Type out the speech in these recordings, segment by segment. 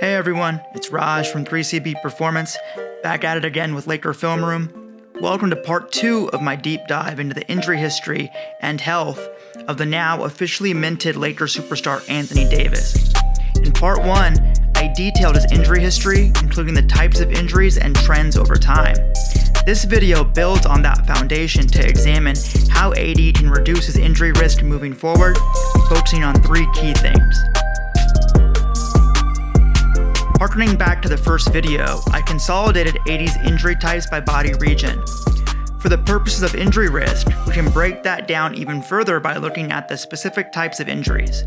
Hey everyone, it's Raj from 3CB Performance, back at it again with Laker Film Room. Welcome to part 2 of my deep dive into the injury history and health of the now officially minted Laker superstar Anthony Davis. In part 1, I detailed his injury history, including the types of injuries and trends over time. This video builds on that foundation to examine how AD can reduce his injury risk moving forward, focusing on 3 key things. Harkening back to the first video, I consolidated AD's injury types by body region. For the purposes of injury risk, we can break that down even further by looking at the specific types of injuries.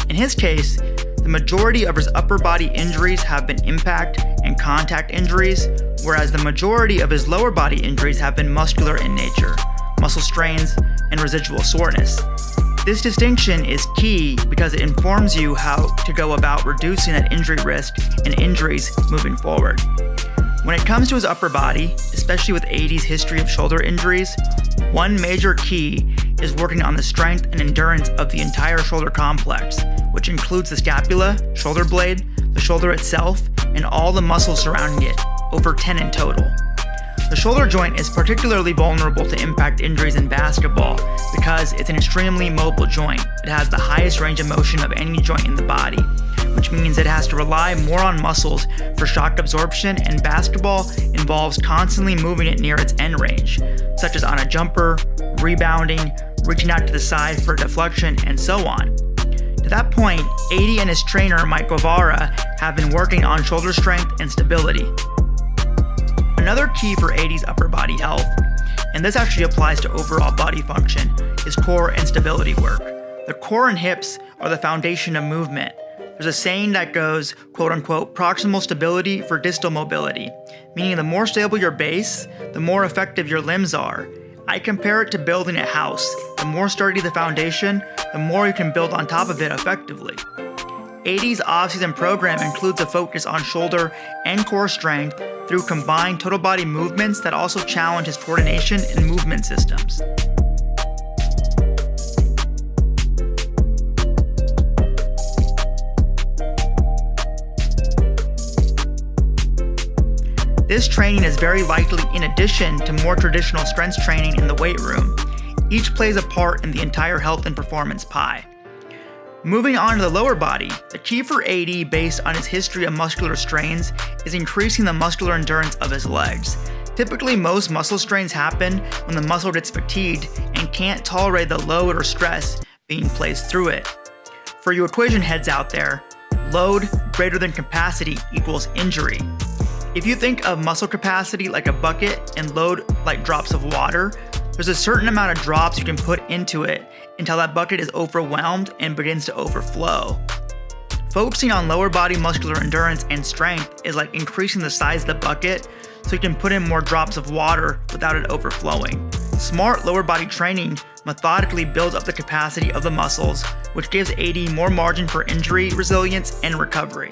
In his case, the majority of his upper body injuries have been impact and contact injuries, whereas the majority of his lower body injuries have been muscular in nature, muscle strains, and residual soreness. This distinction is key because it informs you how to go about reducing that injury risk and injuries moving forward. When it comes to his upper body, especially with AD's history of shoulder injuries, one major key is working on the strength and endurance of the entire shoulder complex, which includes the scapula, shoulder blade, the shoulder itself, and all the muscles surrounding it, over 10 in total. The shoulder joint is particularly vulnerable to impact injuries in basketball because it's an extremely mobile joint. It has the highest range of motion of any joint in the body, which means it has to rely more on muscles for shock absorption, and basketball involves constantly moving it near its end range, such as on a jumper, rebounding, reaching out to the side for deflection, and so on. To that point, AD and his trainer Mike Guevara have been working on shoulder strength and stability. Another key for AD's upper body health, and this actually applies to overall body function, is core and stability work. The core and hips are the foundation of movement. There's a saying that goes, quote unquote, proximal stability for distal mobility, meaning the more stable your base, the more effective your limbs are. I compare it to building a house. The more sturdy the foundation, the more you can build on top of it effectively. AD's off-season program includes a focus on shoulder and core strength through combined total body movements that also challenge his coordination and movement systems. This training is very likely in addition to more traditional strength training in the weight room. Each plays a part in the entire health and performance pie. Moving on to the lower body, the key for AD based on his history of muscular strains is increasing the muscular endurance of his legs. Typically, most muscle strains happen when the muscle gets fatigued and can't tolerate the load or stress being placed through it. For you equation heads out there, load greater than capacity equals injury. If you think of muscle capacity like a bucket and load like drops of water, there's a certain amount of drops you can put into it until that bucket is overwhelmed and begins to overflow. Focusing on lower body muscular endurance and strength is like increasing the size of the bucket so you can put in more drops of water without it overflowing. Smart lower body training methodically builds up the capacity of the muscles, which gives AD more margin for injury, resilience, and recovery.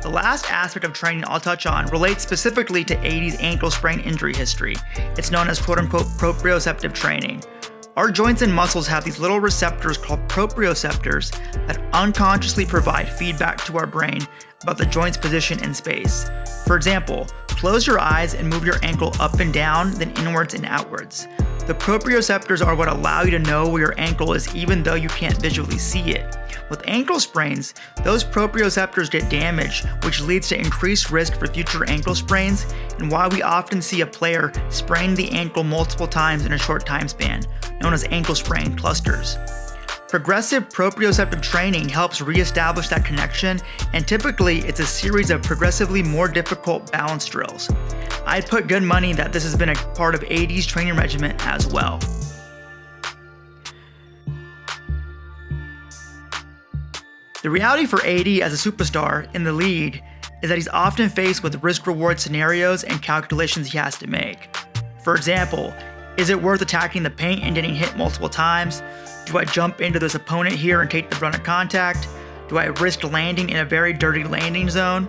The last aspect of training I'll touch on relates specifically to AD's ankle sprain injury history. It's known as quote-unquote proprioceptive training. Our joints and muscles have these little receptors called proprioceptors that unconsciously provide feedback to our brain about the joint's position in space. For example, close your eyes and move your ankle up and down, then inwards and outwards. The proprioceptors are what allow you to know where your ankle is even though you can't visually see it. With ankle sprains, those proprioceptors get damaged, which leads to increased risk for future ankle sprains, and why we often see a player sprain the ankle multiple times in a short time span, known as ankle sprain clusters. Progressive proprioceptive training helps reestablish that connection, and typically it's a series of progressively more difficult balance drills. I'd put good money that this has been a part of AD's training regimen as well. The reality for AD as a superstar in the league is that he's often faced with risk-reward scenarios and calculations he has to make. For example, is it worth attacking the paint and getting hit multiple times? Do I jump into this opponent here and take the brunt of contact? Do I risk landing in a very dirty landing zone?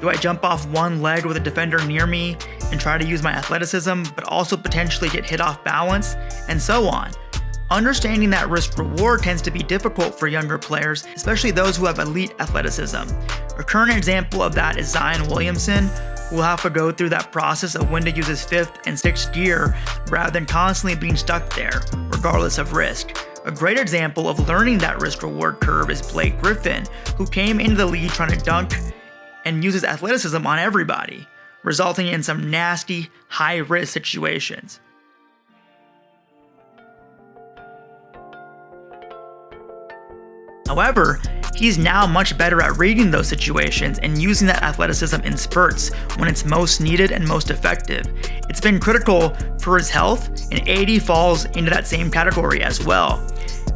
Do I jump off one leg with a defender near me and try to use my athleticism, but also potentially get hit off balance? And so on. Understanding that risk-reward tends to be difficult for younger players, especially those who have elite athleticism. A current example of that is Zion Williamson, who will have to go through that process of when to use his 5th and 6th gear rather than constantly being stuck there, regardless of risk. A great example of learning that risk-reward curve is Blake Griffin, who came into the league trying to dunk and uses athleticism on everybody, resulting in some nasty, high-risk situations. However, he's now much better at reading those situations and using that athleticism in spurts when it's most needed and most effective. It's been critical for his health, and AD falls into that same category as well.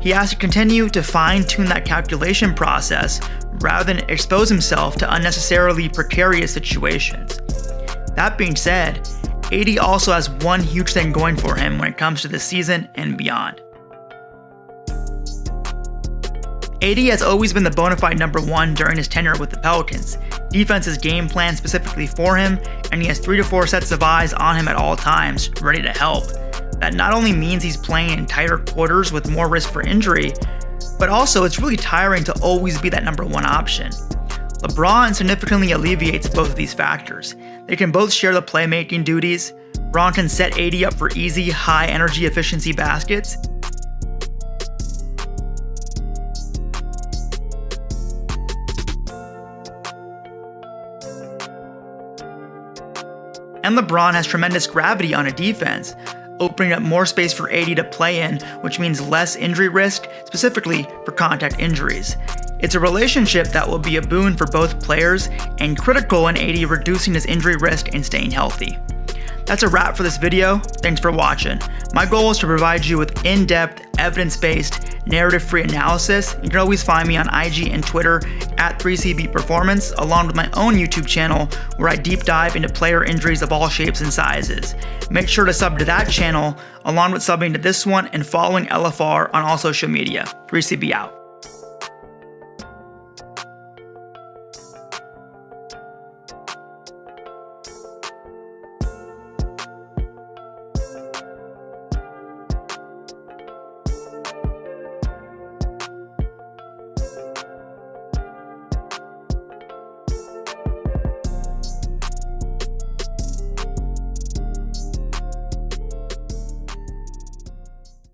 He has to continue to fine-tune that calculation process rather than expose himself to unnecessarily precarious situations. That being said, AD also has one huge thing going for him when it comes to this season and beyond. AD has always been the bona fide number 1 during his tenure with the Pelicans. Defense is game planned specifically for him, and he has 3 to 4 sets of eyes on him at all times, ready to help. That not only means he's playing in tighter quarters with more risk for injury, but also it's really tiring to always be that number 1 option. LeBron significantly alleviates both of these factors. They can both share the playmaking duties. Bron can set AD up for easy, high energy efficiency baskets, and LeBron has tremendous gravity on a defense, opening up more space for AD to play in, which means less injury risk, specifically for contact injuries. It's a relationship that will be a boon for both players and critical in AD reducing his injury risk and staying healthy. That's a wrap for this video. Thanks for watching. My goal is to provide you with in-depth, evidence-based, narrative-free analysis. You can always find me on IG and Twitter at 3CB Performance, along with my own YouTube channel where I deep dive into player injuries of all shapes and sizes. Make sure to sub to that channel, along with subbing to this one and following LFR on all social media. 3CB out.